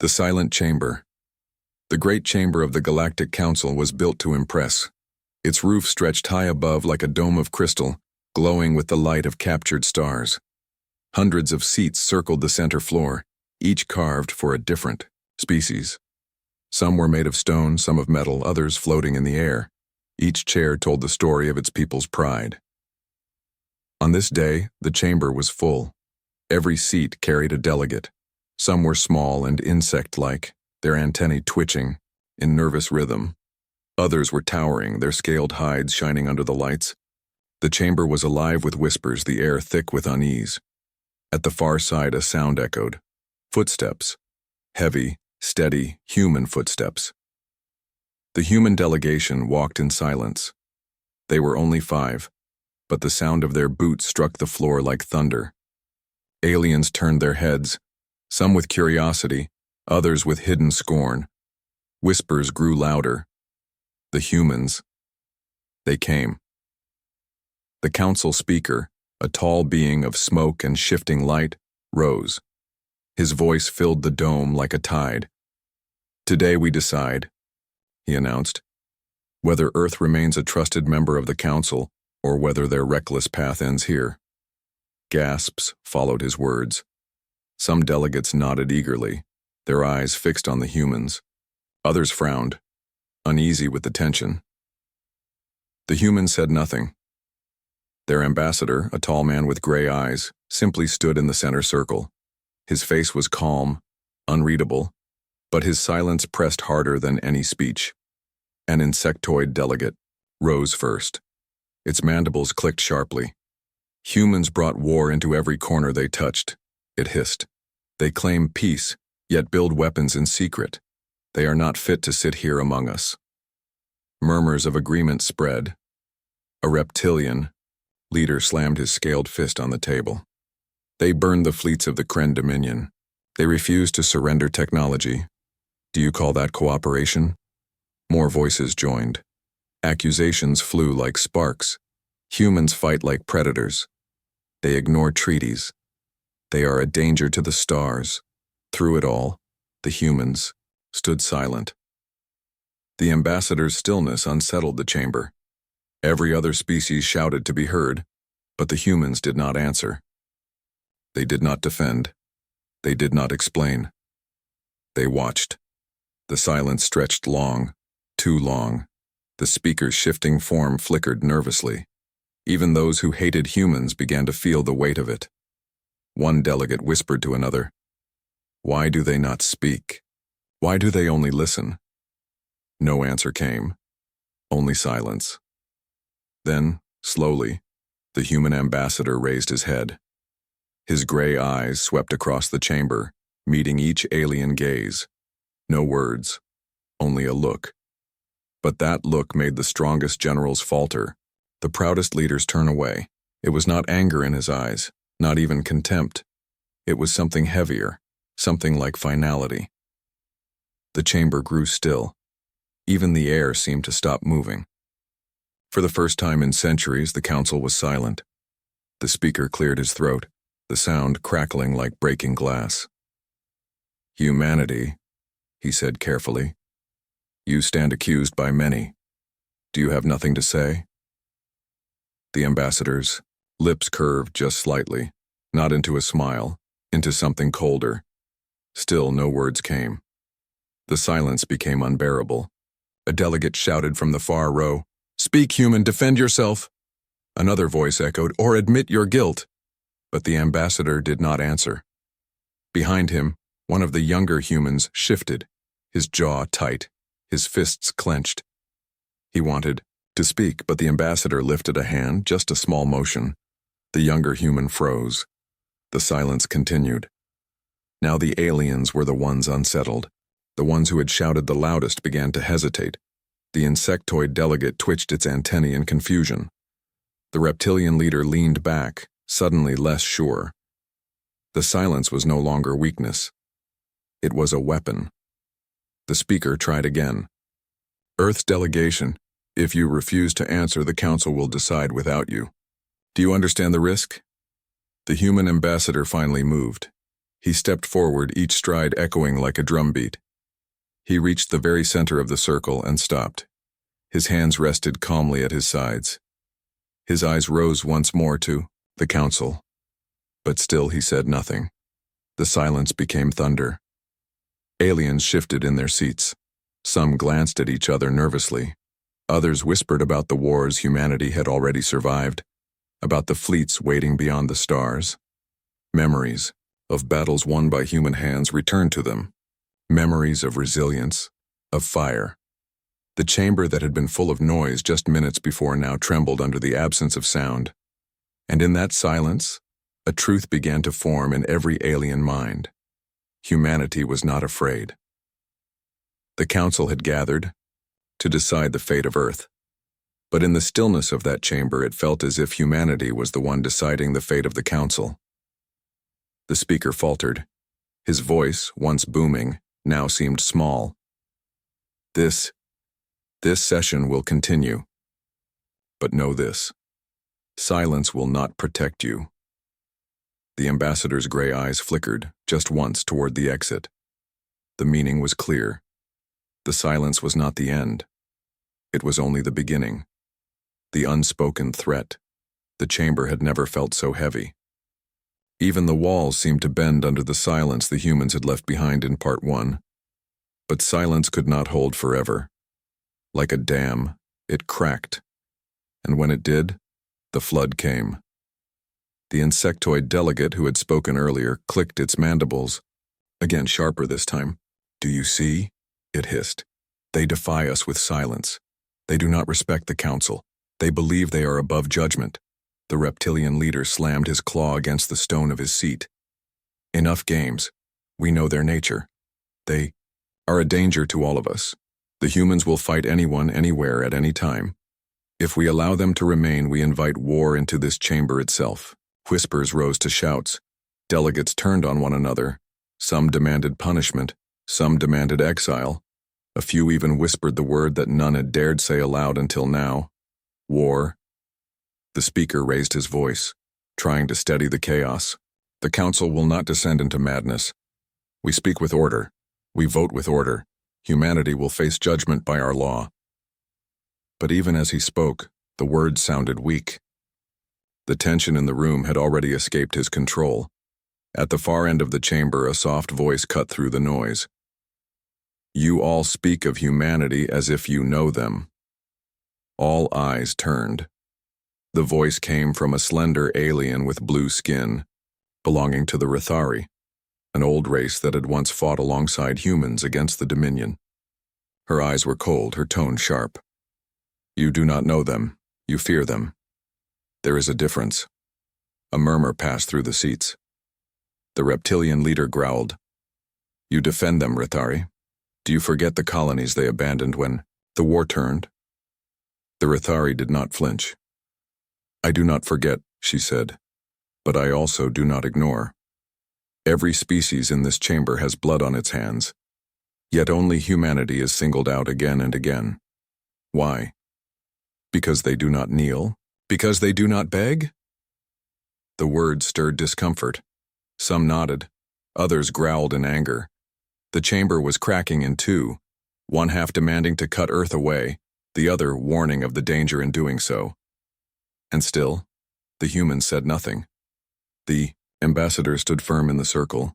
The Silent Chamber. The great chamber of the Galactic Council was built to impress. Its roof stretched high above like a dome of crystal, glowing with the light of captured stars. Hundreds of seats circled the center floor, each carved for a different species. Some were made of stone, some of metal, others floating in the air. Each chair told the story of its people's pride. On this day, the chamber was full. Every seat carried a delegate. Some were small and insect-like, their antennae twitching in nervous rhythm. Others were towering, their scaled hides shining under the lights. The chamber was alive with whispers, the air thick with unease. At the far side, a sound echoed. Footsteps. Heavy, steady, human footsteps. The human delegation walked in silence. They were only 5, but the sound of their boots struck the floor like thunder. Aliens turned their heads, some with curiosity, others with hidden scorn. Whispers grew louder. The humans. They came. The council speaker, a tall being of smoke and shifting light, rose. His voice filled the dome like a tide. "Today we decide," he announced, "whether Earth remains a trusted member of the Council or whether their reckless path ends here." Gasps followed his words. Some delegates nodded eagerly, their eyes fixed on the humans. Others frowned, uneasy with the tension. The humans said nothing. Their ambassador, a tall man with gray eyes, simply stood in the center circle. His face was calm, unreadable, but his silence pressed harder than any speech. An insectoid delegate rose first. Its mandibles clicked sharply. "Humans brought war into every corner they touched," it hissed. "They claim peace, yet build weapons in secret. They are not fit to sit here among us." Murmurs of agreement spread. A reptilian leader slammed his scaled fist on the table. "They burned the fleets of the Kren Dominion. They refused to surrender technology. Do you call that cooperation?" More voices joined. Accusations flew like sparks. Humans fight like predators. They ignore treaties. They are a danger to the stars. Through it all, the humans stood silent. The ambassador's stillness unsettled the chamber. Every other species shouted to be heard, but the humans did not answer. They did not defend. They did not explain. They watched. The silence stretched long, too long. The speaker's shifting form flickered nervously. Even those who hated humans began to feel the weight of it. One delegate whispered to another, "Why do they not speak? Why do they only listen?" No answer came, only silence. Then, slowly, the human ambassador raised his head. His gray eyes swept across the chamber, meeting each alien gaze. No words, only a look. But that look made the strongest generals falter, the proudest leaders turn away. It was not anger in his eyes, not even contempt. It was something heavier, something like finality. The chamber grew still. Even the air seemed to stop moving. For the first time in centuries, the council was silent. The speaker cleared his throat, the sound crackling like breaking glass. "Humanity," he said carefully. "You stand accused by many. Do you have nothing to say?" The ambassador's lips curved just slightly, not into a smile, into something colder. Still no words came. The silence became unbearable. A delegate shouted from the far row, "Speak, human, defend yourself!" Another voice echoed, "Or admit your guilt." But the ambassador did not answer. Behind him, one of the younger humans shifted, his jaw tight, his fists clenched. He wanted to speak, but the ambassador lifted a hand, just a small motion. The younger human froze. The silence continued. Now the aliens were the ones unsettled. The ones who had shouted the loudest began to hesitate. The insectoid delegate twitched its antennae in confusion. The reptilian leader leaned back, suddenly less sure. The silence was no longer weakness. It was a weapon. The speaker tried again. "Earth's delegation, if you refuse to answer, the council will decide without you. Do you understand the risk?" The human ambassador finally moved. He stepped forward, each stride echoing like a drumbeat. He reached the very center of the circle and stopped. His hands rested calmly at his sides. His eyes rose once more to the council. But still he said nothing. The silence became thunder. Aliens shifted in their seats. Some glanced at each other nervously. Others whispered about the wars humanity had already survived, about the fleets waiting beyond the stars. Memories of battles won by human hands returned to them. Memories of resilience, of fire. The chamber that had been full of noise just minutes before now trembled under the absence of sound. And in that silence, a truth began to form in every alien mind. Humanity was not afraid. The council had gathered to decide the fate of Earth. But in the stillness of that chamber, it felt as if humanity was the one deciding the fate of the council. The speaker faltered. His voice, once booming, now seemed small. This session will continue. But know this. Silence will not protect you. The ambassador's gray eyes flickered just once toward the exit. The meaning was clear. The silence was not the end. It was only the beginning. The unspoken threat. The chamber had never felt so heavy. Even the walls seemed to bend under the silence the humans had left behind in Part 1. But silence could not hold forever. Like a dam, it cracked. And when it did, the flood came. The insectoid delegate who had spoken earlier clicked its mandibles, again sharper this time. "Do you see?" it hissed. "They defy us with silence. They do not respect the council. They believe they are above judgment." The reptilian leader slammed his claw against the stone of his seat. "Enough games. We know their nature. They are a danger to all of us. The humans will fight anyone, anywhere, at any time. If we allow them to remain, we invite war into this chamber itself." Whispers rose to shouts. Delegates turned on one another. Some demanded punishment. Some demanded exile. A few even whispered the word that none had dared say aloud until now. War. The speaker raised his voice, trying to steady the chaos. "The council will not descend into madness. We speak with order. We vote with order. Humanity will face judgment by our law." But even as he spoke, the words sounded weak. The tension in the room had already escaped his control. At the far end of the chamber, a soft voice cut through the noise. "You all speak of humanity as if you know them." All eyes turned. The voice came from a slender alien with blue skin, belonging to the Rithari, an old race that had once fought alongside humans against the Dominion. Her eyes were cold, her tone sharp. "You do not know them. You fear them. There is a difference." A murmur passed through the seats. The reptilian leader growled. "You defend them, Rithari. Do you forget the colonies they abandoned when the war turned?" The Rithari did not flinch. "I do not forget," she said, "but I also do not ignore. Every species in this chamber has blood on its hands, yet only humanity is singled out again and again. Why? Because they do not kneel? Because they do not beg?" The words stirred discomfort. Some nodded. Others growled in anger. The chamber was cracking in two, one half demanding to cut Earth away, the other warning of the danger in doing so. And still, the humans said nothing. The ambassador stood firm in the circle,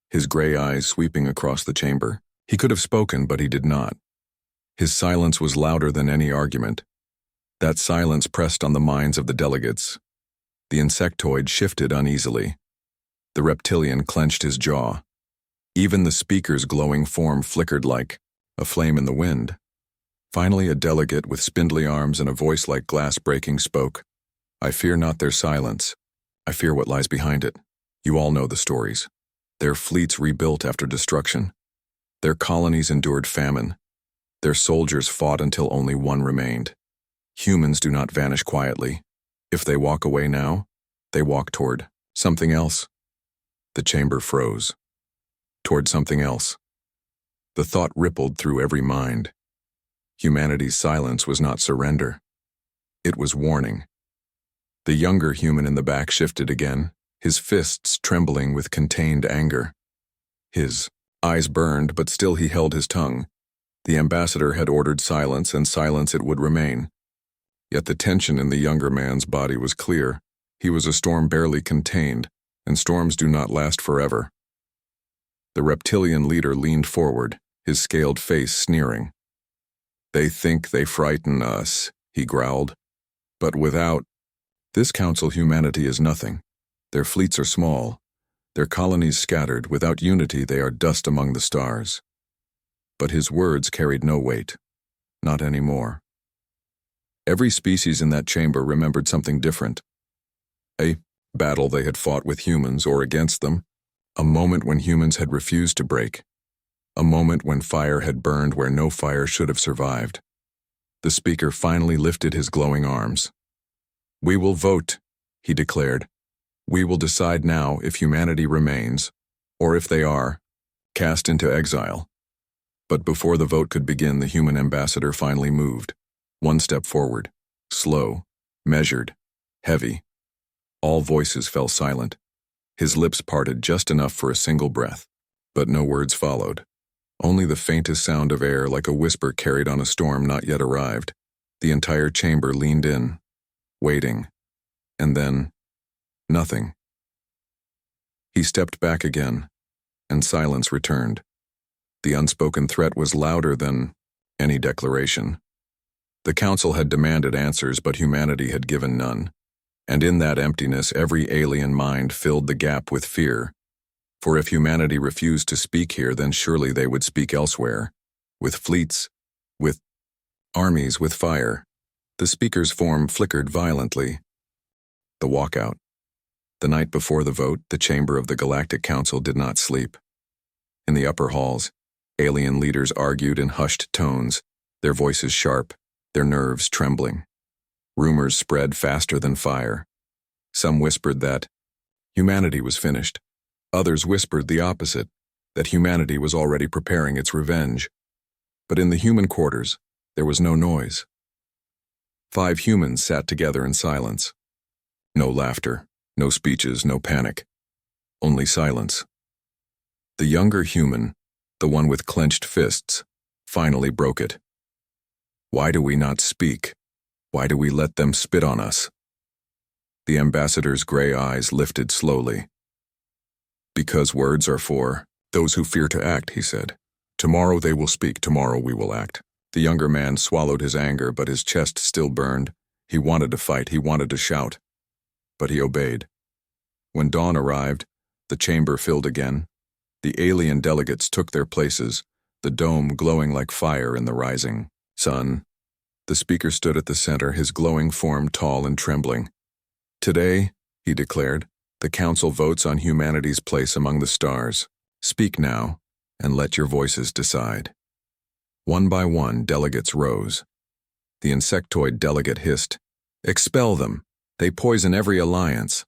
his gray eyes sweeping across the chamber. He could have spoken, but he did not. His silence was louder than any argument. That silence pressed on the minds of the delegates. The insectoid shifted uneasily. The reptilian clenched his jaw. Even the speaker's glowing form flickered like a flame in the wind. Finally, a delegate with spindly arms and a voice like glass breaking spoke. "I fear not their silence. I fear what lies behind it. You all know the stories. Their fleets rebuilt after destruction. Their colonies endured famine. Their soldiers fought until only one remained. Humans do not vanish quietly. If they walk away now, they walk toward something else." The chamber froze. Toward something else. The thought rippled through every mind. Humanity's silence was not surrender. It was warning. The younger human in the back shifted again, his fists trembling with contained anger. His eyes burned, but still he held his tongue. The ambassador had ordered silence, and silence it would remain. Yet the tension in the younger man's body was clear. He was a storm barely contained, and storms do not last forever. The reptilian leader leaned forward, his scaled face sneering. "They think they frighten us," he growled. "But without this council, humanity is nothing. Their fleets are small, their colonies scattered. Without unity, they are dust among the stars." But his words carried no weight. Not anymore. Every species in that chamber remembered something different. A battle they had fought with humans or against them. A moment when humans had refused to break. A moment when fire had burned where no fire should have survived. The speaker finally lifted his glowing arms. "We will vote," he declared. "We will decide now if humanity remains, or if they are cast into exile." But before the vote could begin, the human ambassador finally moved. One step forward, slow, measured, heavy. All voices fell silent. His lips parted just enough for a single breath, but no words followed. Only the faintest sound of air, like a whisper carried on a storm not yet arrived. The entire chamber leaned in, waiting, and then nothing. He stepped back again, and silence returned. The unspoken threat was louder than any declaration. The council had demanded answers, but humanity had given none. And in that emptiness, every alien mind filled the gap with fear. For if humanity refused to speak here, then surely they would speak elsewhere. With fleets, with armies, with fire. The speaker's form flickered violently. The walkout. The night before the vote, the chamber of the Galactic Council did not sleep. In the upper halls, alien leaders argued in hushed tones, their voices sharp, their nerves trembling. Rumors spread faster than fire. Some whispered that humanity was finished. Others whispered the opposite, that humanity was already preparing its revenge. But in the human quarters, there was no noise. 5 humans sat together in silence. No laughter, no speeches, no panic. Only silence. The younger human, the one with clenched fists, finally broke it. "Why do we not speak? Why do we let them spit on us?" The ambassador's gray eyes lifted slowly. "Because words are for those who fear to act," he said. "Tomorrow they will speak, tomorrow we will act." The younger man swallowed his anger, but his chest still burned. He wanted to fight, he wanted to shout. But he obeyed. When dawn arrived, the chamber filled again. The alien delegates took their places, the dome glowing like fire in the rising sun. The speaker stood at the center, his glowing form tall and trembling. "Today," he declared, "the council votes on humanity's place among the stars. Speak now, and let your voices decide." One by one, delegates rose. The insectoid delegate hissed, "Expel them. They poison every alliance."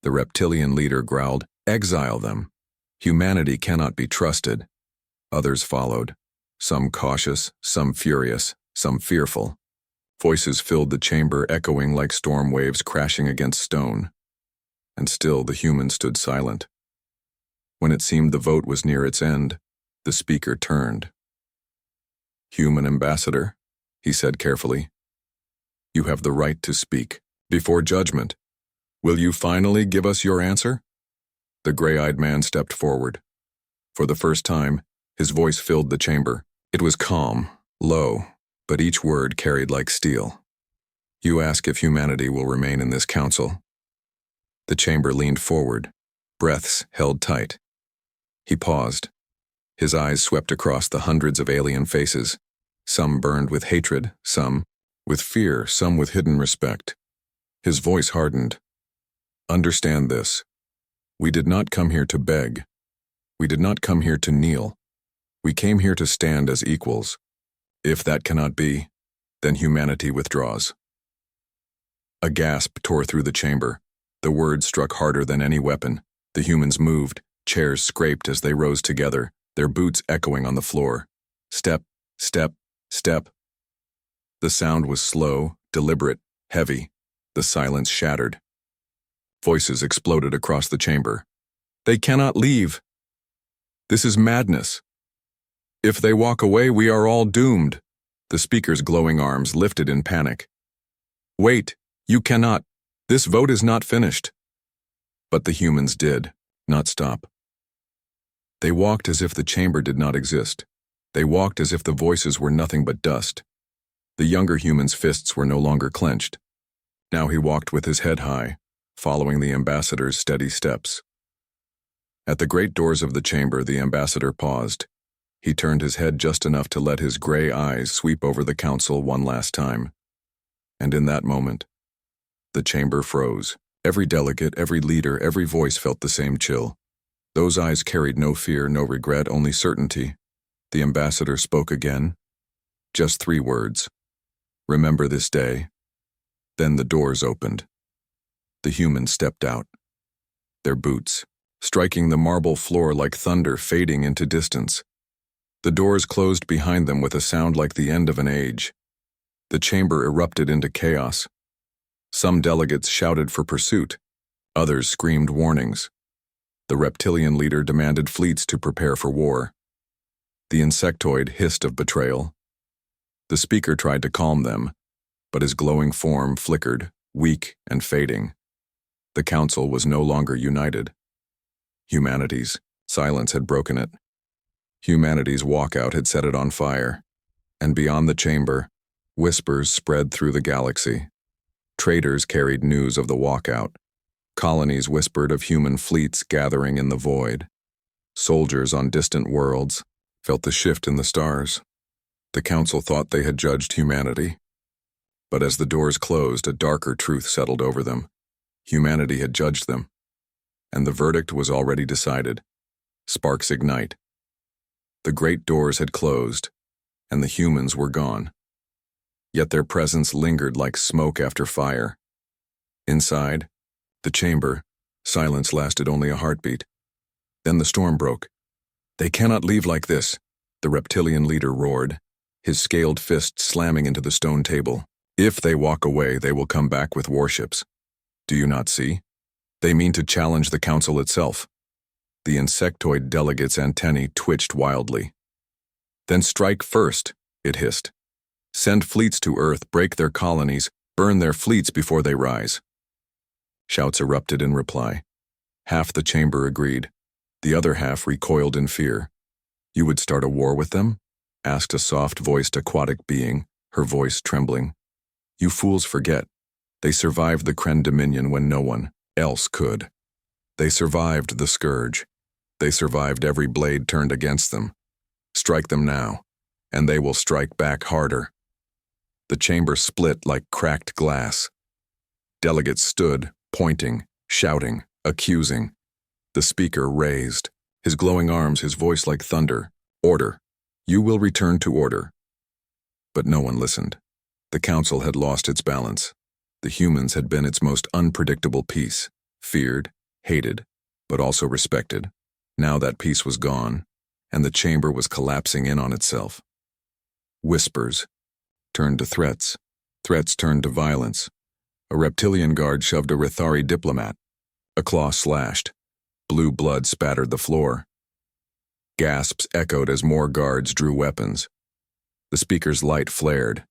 The reptilian leader growled, "Exile them. Humanity cannot be trusted." Others followed, some cautious, some furious, some fearful. Voices filled the chamber, echoing like storm waves crashing against stone. And still the human stood silent. When it seemed the vote was near its end, the speaker turned. "Human ambassador," he said carefully, "you have the right to speak. Before judgment, will you finally give us your answer?" The gray-eyed man stepped forward. For the first time, his voice filled the chamber. It was calm, low, but each word carried like steel. "You ask if humanity will remain in this council." The chamber leaned forward, breaths held tight. He paused. His eyes swept across the hundreds of alien faces. Some burned with hatred, some with fear, some with hidden respect. His voice hardened. "Understand this. We did not come here to beg. We did not come here to kneel. We came here to stand as equals. If that cannot be, then humanity withdraws." A gasp tore through the chamber. The words struck harder than any weapon. The humans moved. Chairs scraped as they rose together, their boots echoing on the floor. Step, step, step. The sound was slow, deliberate, heavy. The silence shattered. Voices exploded across the chamber. They cannot leave. This is madness. If they walk away, we are all doomed. The speaker's glowing arms lifted in panic. Wait, you cannot. This vote is not finished. But the humans did not stop. They walked as if the chamber did not exist. They walked as if the voices were nothing but dust. The younger human's fists were no longer clenched. Now he walked with his head high, following the ambassador's steady steps. At the great doors of the chamber, the ambassador paused. He turned his head just enough to let his gray eyes sweep over the council one last time. And in that moment, the chamber froze. Every delegate, every leader, every voice felt the same chill. Those eyes carried no fear, no regret, only certainty. The ambassador spoke again. Just 3 words. Remember this day. Then the doors opened. The humans stepped out. Their boots, striking the marble floor like thunder, fading into distance. The doors closed behind them with a sound like the end of an age. The chamber erupted into chaos. Some delegates shouted for pursuit. Others screamed warnings. The reptilian leader demanded fleets to prepare for war. The insectoid hissed of betrayal. The speaker tried to calm them, but his glowing form flickered, weak and fading. The council was no longer united. Humanity's silence had broken it. Humanity's walkout had set it on fire. And beyond the chamber, whispers spread through the galaxy. Traders carried news of the walkout. Colonies whispered of human fleets gathering in the void. Soldiers on distant worlds felt the shift in the stars. The council thought they had judged humanity. But as the doors closed, a darker truth settled over them. Humanity had judged them. And the verdict was already decided. Sparks ignite. The great doors had closed, and the humans were gone. Yet their presence lingered like smoke after fire. Inside, the chamber, silence lasted only a heartbeat. Then the storm broke. They cannot leave like this, the reptilian leader roared, his scaled fist slamming into the stone table. If they walk away, they will come back with warships. Do you not see? They mean to challenge the council itself. The insectoid delegate's antennae twitched wildly. Then strike first, it hissed. Send fleets to Earth, break their colonies, burn their fleets before they rise. Shouts erupted in reply. Half the chamber agreed. The other half recoiled in fear. You would start a war with them? Asked a soft-voiced aquatic being, her voice trembling. You fools forget. They survived the Kren Dominion when no one else could. They survived the scourge. They survived every blade turned against them. Strike them now, and they will strike back harder. The chamber split like cracked glass. Delegates stood, pointing, shouting, accusing. The speaker raised, his glowing arms, his voice like thunder. Order. You will return to order. But no one listened. The council had lost its balance. The humans had been its most unpredictable piece, feared, hated, but also respected. Now that piece was gone, and the chamber was collapsing in on itself. Whispers turned to threats. Threats turned to violence. A reptilian guard shoved a Rithari diplomat. A claw slashed. Blue blood spattered the floor. Gasps echoed as more guards drew weapons. The speaker's light flared.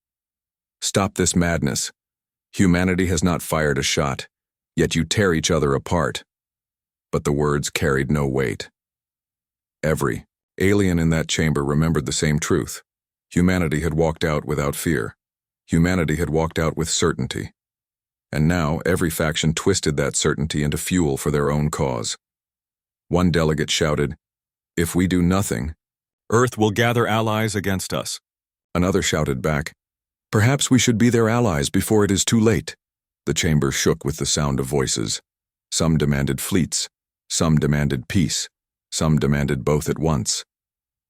Stop this madness. Humanity has not fired a shot, yet you tear each other apart. But the words carried no weight. Every alien in that chamber remembered the same truth. Humanity had walked out without fear. Humanity had walked out with certainty. And now every faction twisted that certainty into fuel for their own cause. One delegate shouted, "If we do nothing, Earth will gather allies against us." Another shouted back, "Perhaps we should be their allies before it is too late." The chamber shook with the sound of voices. Some demanded fleets. Some demanded peace. Some demanded both at once.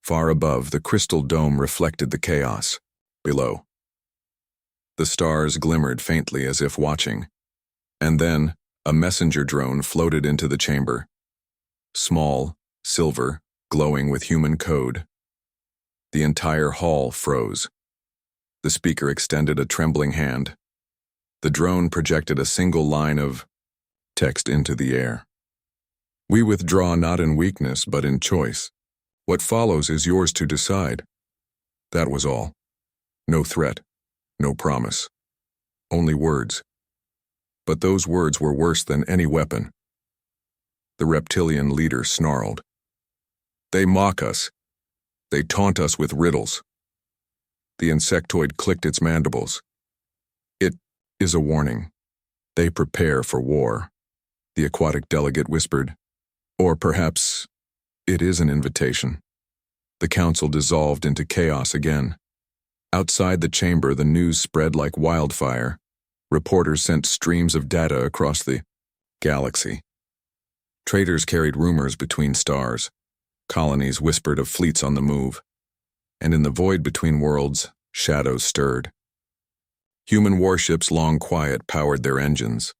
Far above, the crystal dome reflected the chaos. Below, the stars glimmered faintly as if watching. And then, a messenger drone floated into the chamber. Small, silver, glowing with human code. The entire hall froze. The speaker extended a trembling hand. The drone projected a single line of text into the air. We withdraw not in weakness, but in choice. What follows is yours to decide. That was all. No threat, no promise. Only words. But those words were worse than any weapon. The reptilian leader snarled. They mock us. They taunt us with riddles. The insectoid clicked its mandibles. It is a warning. They prepare for war, the aquatic delegate whispered. Or perhaps it is an invitation. The council dissolved into chaos again. Outside the chamber, the news spread like wildfire. Reporters sent streams of data across the galaxy. Traders carried rumors between stars. Colonies whispered of fleets on the move. And in the void between worlds, shadows stirred. Human warships, long quiet, powered their engines.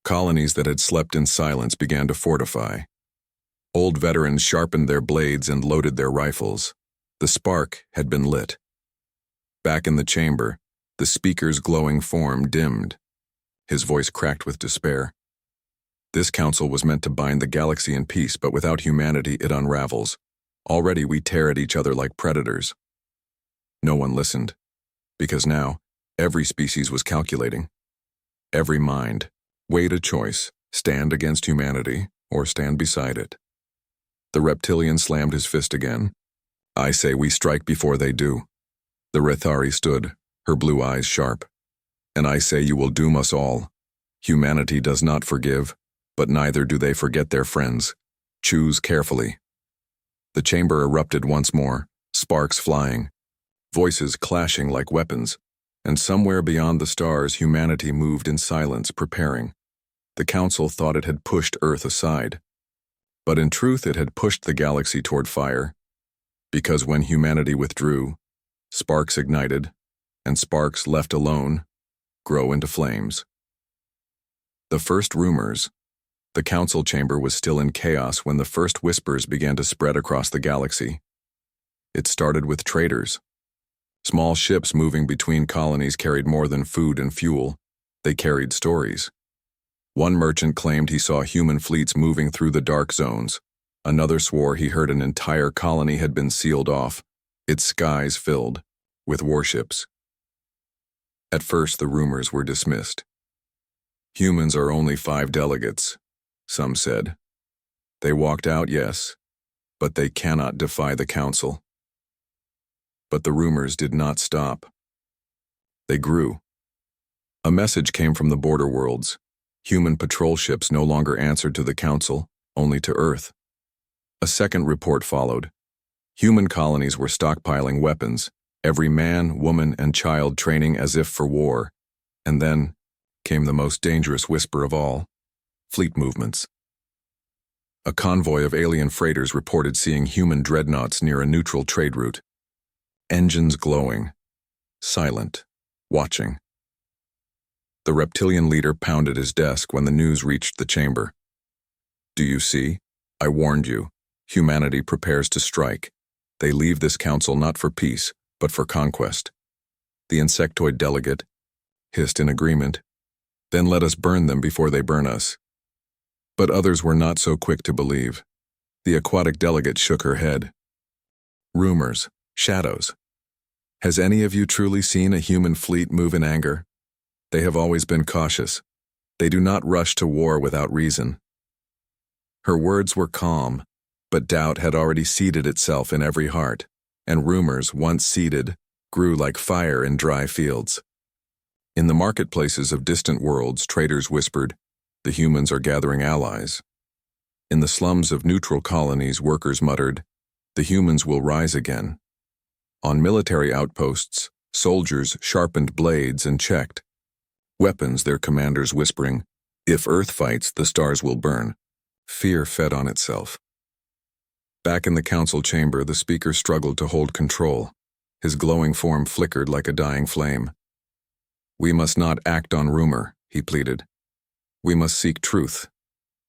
Colonies that had slept in silence began to fortify. Old veterans sharpened their blades and loaded their rifles. The spark had been lit. Back in the chamber, the speaker's glowing form dimmed. His voice cracked with despair. This council was meant to bind the galaxy in peace, but without humanity it unravels. Already we tear at each other like predators. No one listened, because now every species was calculating. Every mind weighed a choice: stand against humanity or stand beside it. The reptilian slammed his fist again. I say we strike before they do. The Rethari stood, her blue eyes sharp. And I say you will doom us all. Humanity does not forgive, but neither do they forget their friends. Choose carefully. The chamber erupted once more, sparks flying, voices clashing like weapons, and somewhere beyond the stars humanity moved in silence, preparing. The council thought it had pushed Earth aside. But in truth it had pushed the galaxy toward fire, because when humanity withdrew, sparks ignited, and sparks left alone grow into flames. The first rumors. The council chamber was still in chaos when the first whispers began to spread across the galaxy. It started with traders. Small ships moving between colonies carried more than food and fuel. They carried stories. One merchant claimed he saw human fleets moving through the dark zones. Another swore he heard an entire colony had been sealed off, its skies filled with warships. At first, the rumors were dismissed. Humans are only 5 delegates, some said. They walked out, yes, but they cannot defy the council. But the rumors did not stop. They grew. A message came from the border worlds. Human patrol ships no longer answered to the council, only to Earth. A second report followed. Human colonies were stockpiling weapons, every man, woman, and child training as if for war. And then came the most dangerous whisper of all: fleet movements. A convoy of alien freighters reported seeing human dreadnoughts near a neutral trade route. Engines glowing, silent, watching. The reptilian leader pounded his desk when the news reached the chamber. Do you see? I warned you. Humanity prepares to strike. They leave this council not for peace, but for conquest. The insectoid delegate hissed in agreement. Then let us burn them before they burn us. But others were not so quick to believe. The aquatic delegate shook her head. Rumors, shadows. Has any of you truly seen a human fleet move in anger? They have always been cautious. They do not rush to war without reason. Her words were calm, but doubt had already seeded itself in every heart, and rumors, once seeded, grew like fire in dry fields. In the marketplaces of distant worlds, traders whispered, the humans are gathering allies. In the slums of neutral colonies, workers muttered, the humans will rise again. On military outposts, soldiers sharpened blades and checked. Weapons, their commanders whispering, if Earth fights, the stars will burn. Fear fed on itself. Back in the council chamber, the speaker struggled to hold control. His glowing form flickered like a dying flame. We must not act on rumor, he pleaded. We must seek truth.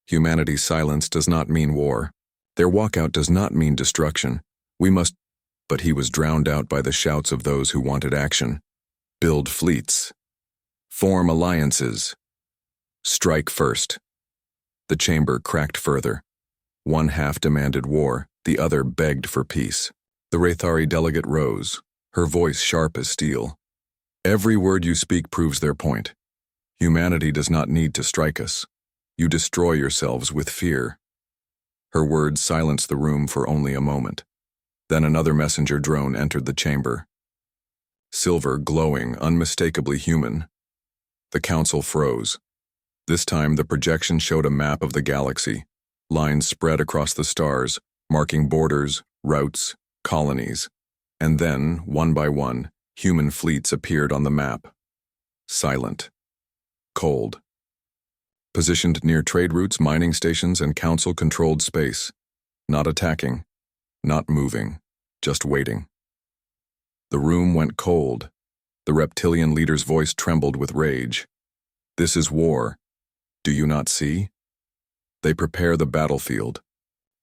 Humanity's silence does not mean war. Their walkout does not mean destruction. We must... But he was drowned out by the shouts of those who wanted action. Build fleets. Form alliances. Strike first. The chamber cracked further. One half demanded war, the other begged for peace. The Rathari delegate rose, her voice sharp as steel. Every word you speak proves their point. Humanity does not need to strike us. You destroy yourselves with fear. Her words silenced the room for only a moment. Then another messenger drone entered the chamber. Silver, glowing, unmistakably human. The council froze. This time the projection showed a map of the galaxy, lines spread across the stars, marking borders, routes, colonies. And then, one by one, human fleets appeared on the map. Silent. Cold. Positioned near trade routes, mining stations, and council-controlled space. Not attacking. Not moving. Just waiting. The room went cold. The reptilian leader's voice trembled with rage. This is war. Do you not see? They prepare the battlefield.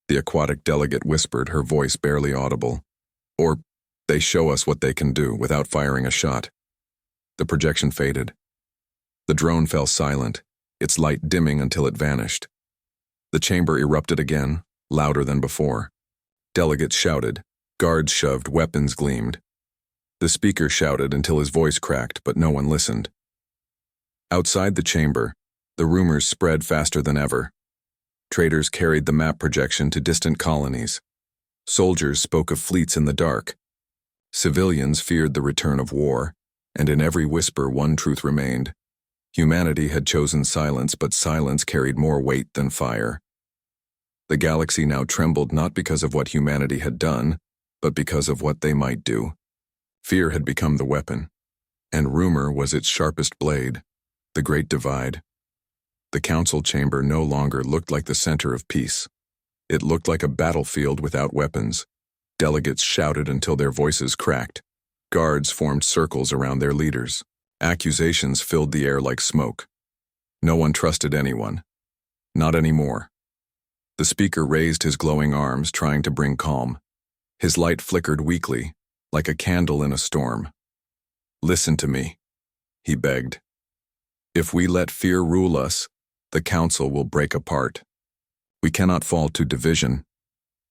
The aquatic delegate whispered, her voice barely audible. Or, they show us what they can do without firing a shot. The projection faded. The drone fell silent, its light dimming until it vanished. The chamber erupted again, louder than before. Delegates shouted, guards shoved, weapons gleamed. The speaker shouted until his voice cracked, but no one listened. Outside the chamber, the rumors spread faster than ever. Traders carried the map projection to distant colonies. Soldiers spoke of fleets in the dark. Civilians feared the return of war, and in every whisper one truth remained. Humanity had chosen silence, but silence carried more weight than fire. The galaxy now trembled not because of what humanity had done, but because of what they might do. Fear had become the weapon, and rumor was its sharpest blade. The Great Divide. The council chamber no longer looked like the center of peace. It looked like a battlefield without weapons. Delegates shouted until their voices cracked. Guards formed circles around their leaders. Accusations filled the air like smoke. No one trusted anyone. Not anymore. The speaker raised his glowing arms, trying to bring calm. His light flickered weakly, like a candle in a storm. Listen to me, he begged. If we let fear rule us, the council will break apart. We cannot fall to division,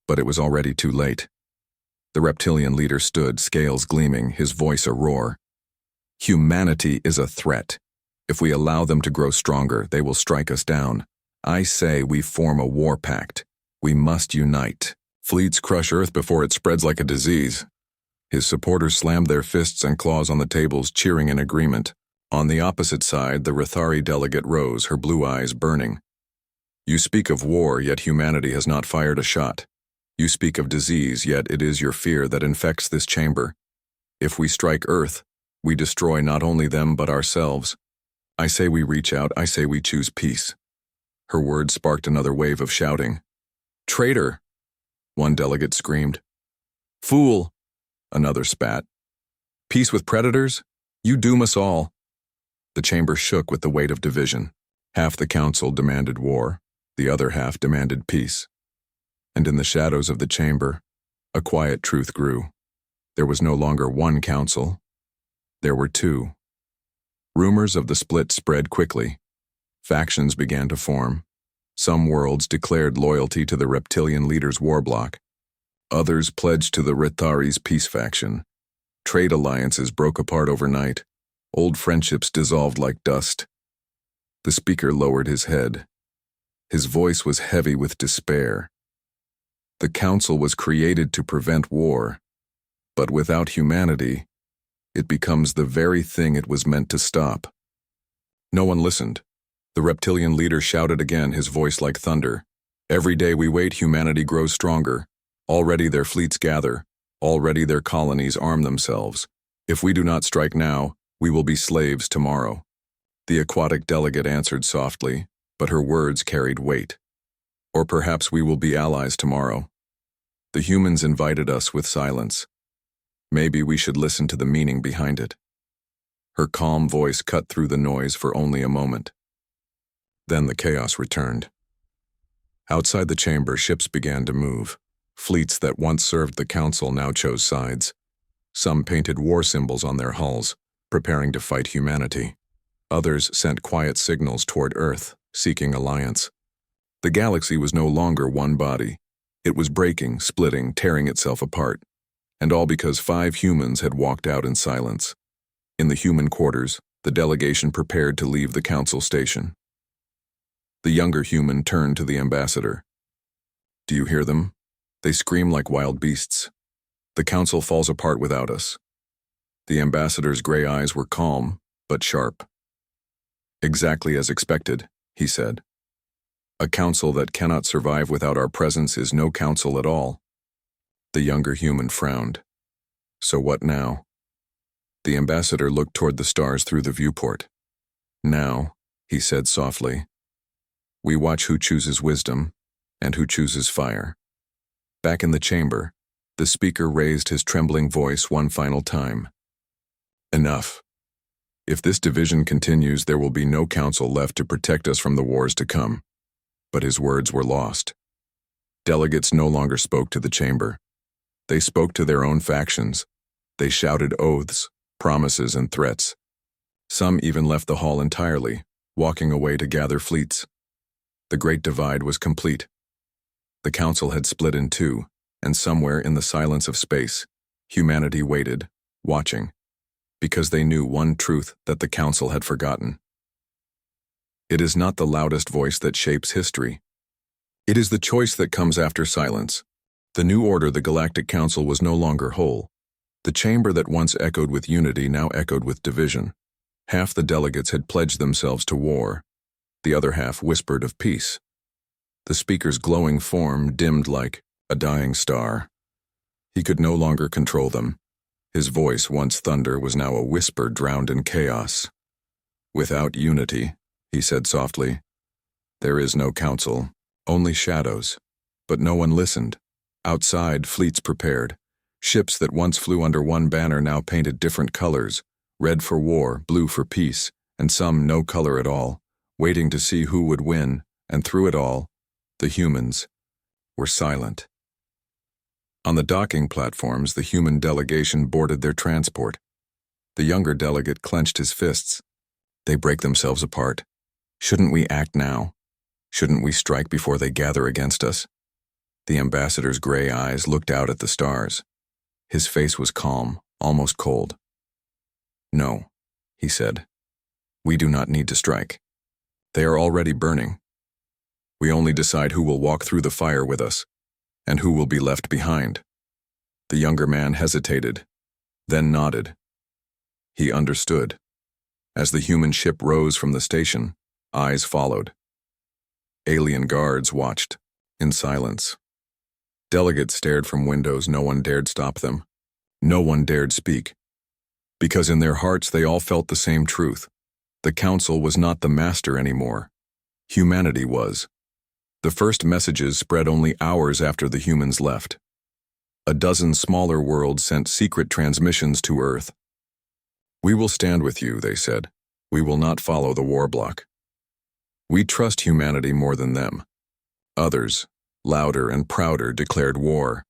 but it was already too late. The reptilian leader stood, scales gleaming, his voice a roar. Humanity is a threat. If we allow them to grow stronger, they will strike us down. I say we form a war pact. We must unite. Fleets crush Earth before it spreads like a disease. His supporters slammed their fists and claws on the tables, cheering in agreement. On the opposite side, the Rathari delegate rose, her blue eyes burning. You speak of war, yet humanity has not fired a shot. You speak of disease, yet it is your fear that infects this chamber. If we strike Earth, we destroy not only them but ourselves. I say we reach out, I say we choose peace. Her words sparked another wave of shouting. Traitor! One delegate screamed. Fool! Another spat. Peace with predators? You doom us all. The chamber shook with the weight of division. Half the council demanded war, the other half demanded peace. And in the shadows of the chamber, a quiet truth grew. There was no longer one council. There were two. Rumors of the split spread quickly. Factions began to form. Some worlds declared loyalty to the reptilian leader's war bloc. Others pledged to the Rathari's peace faction. Trade alliances broke apart overnight. Old friendships dissolved like dust. The speaker lowered his head. His voice was heavy with despair. The council was created to prevent war, but without humanity, it becomes the very thing it was meant to stop. No one listened. The reptilian leader shouted again, his voice like thunder. Every day we wait, humanity grows stronger. Already their fleets gather. Already their colonies arm themselves. If we do not strike now, we will be slaves tomorrow. The aquatic delegate answered softly, but her words carried weight. Or perhaps we will be allies tomorrow. The humans invited us with silence. Maybe we should listen to the meaning behind it. Her calm voice cut through the noise for only a moment. Then the chaos returned. Outside the chamber, ships began to move. Fleets that once served the council now chose sides. Some painted war symbols on their hulls, preparing to fight humanity. Others sent quiet signals toward Earth, seeking alliance. The galaxy was no longer one body. It was breaking, splitting, tearing itself apart. And all because 5 humans had walked out in silence. In the human quarters, the delegation prepared to leave the council station. The younger human turned to the ambassador. "Do you hear them? They scream like wild beasts. The council falls apart without us." The ambassador's gray eyes were calm, but sharp. "Exactly as expected," he said. "A council that cannot survive without our presence is no council at all." The younger human frowned. "So what now?" The ambassador looked toward the stars through the viewport. "Now," he said softly, "we watch who chooses wisdom and who chooses fire." Back in the chamber, the speaker raised his trembling voice one final time. "Enough. If this division continues, there will be no council left to protect us from the wars to come." But his words were lost. Delegates no longer spoke to the chamber. They spoke to their own factions. They shouted oaths, promises, and threats. Some even left the hall entirely, walking away to gather fleets. The great divide was complete. The council had split in two, and somewhere in the silence of space, humanity waited, watching, because they knew one truth that the council had forgotten. It is not the loudest voice that shapes history. It is the choice that comes after silence. The new order, the Galactic Council, was no longer whole. The chamber that once echoed with unity now echoed with division. Half the delegates had pledged themselves to war. The other half whispered of peace. The speaker's glowing form dimmed like a dying star. He could no longer control them. His voice, once thunder, was now a whisper drowned in chaos. "Without unity," he said softly, "there is no council, only shadows." But no one listened. Outside, fleets prepared. Ships that once flew under one banner now painted different colors, red for war, blue for peace, and some no color at all, waiting to see who would win, and through it all, the humans were silent. On the docking platforms, the human delegation boarded their transport. The younger delegate clenched his fists. They break themselves apart. Shouldn't we act now? Shouldn't we strike before they gather against us? The ambassador's gray eyes looked out at the stars. His face was calm, almost cold. "No," he said. "We do not need to strike. They are already burning. We only decide who will walk through the fire with us, and who will be left behind." The younger man hesitated, then nodded. He understood. As the human ship rose from the station, eyes followed. Alien guards watched, in silence. Delegates stared from windows. No one dared stop them. No one dared speak. Because in their hearts they all felt the same truth. The council was not the master anymore. Humanity was. The first messages spread only hours after the humans left. A dozen smaller worlds sent secret transmissions to Earth. "We will stand with you," they said. "We will not follow the war bloc. We trust humanity more than them." Others, louder and prouder, declared war.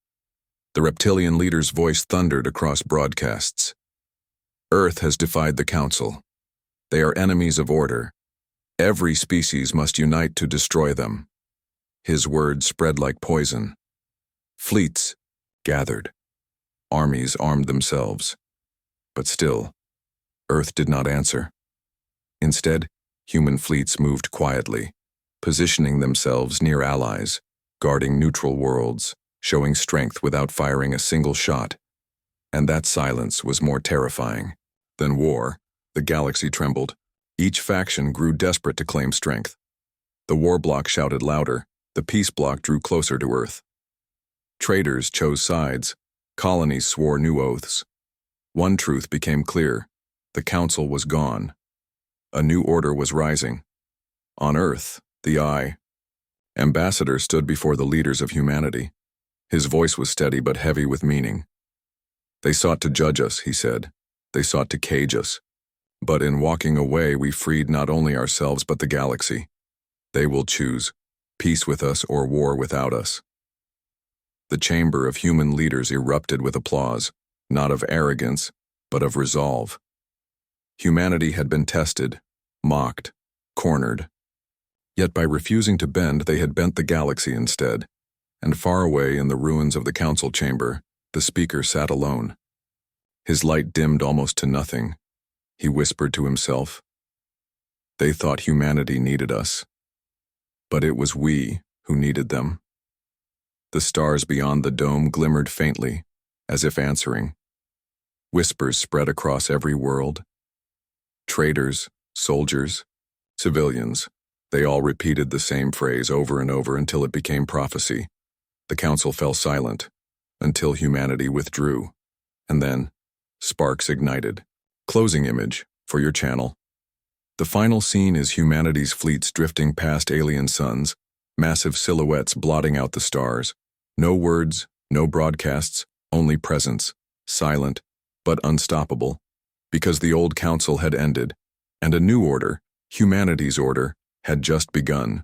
The reptilian leader's voice thundered across broadcasts. "Earth has defied the council. They are enemies of order. Every species must unite to destroy them." His words spread like poison. Fleets gathered. Armies armed themselves. But still, Earth did not answer. Instead, human fleets moved quietly, positioning themselves near allies, guarding neutral worlds, showing strength without firing a single shot. And that silence was more terrifying than war. The galaxy trembled. Each faction grew desperate to claim strength. The war bloc shouted louder. The peace bloc drew closer to Earth. Traitors chose sides. Colonies swore new oaths. One truth became clear. The council was gone. A new order was rising. On Earth, the ambassador stood before the leaders of humanity. His voice was steady but heavy with meaning. "They sought to judge us," he said. "They sought to cage us. But in walking away, we freed not only ourselves but the galaxy. They will choose peace with us or war without us." The chamber of human leaders erupted with applause, not of arrogance, but of resolve. Humanity had been tested, mocked, cornered. Yet by refusing to bend, they had bent the galaxy instead, and far away in the ruins of the council chamber, the speaker sat alone. His light dimmed almost to nothing. He whispered to himself, "They thought humanity needed us, but it was we who needed them." The stars beyond the dome glimmered faintly, as if answering. Whispers spread across every world. Traders, soldiers, civilians, they all repeated the same phrase over and over until it became prophecy. The council fell silent, until humanity withdrew. And then, sparks ignited. Closing image, for your channel. The final scene is humanity's fleets drifting past alien suns, massive silhouettes blotting out the stars. No words, no broadcasts, only presence, silent, but unstoppable, because the old council had ended, and a new order, humanity's order, had just begun.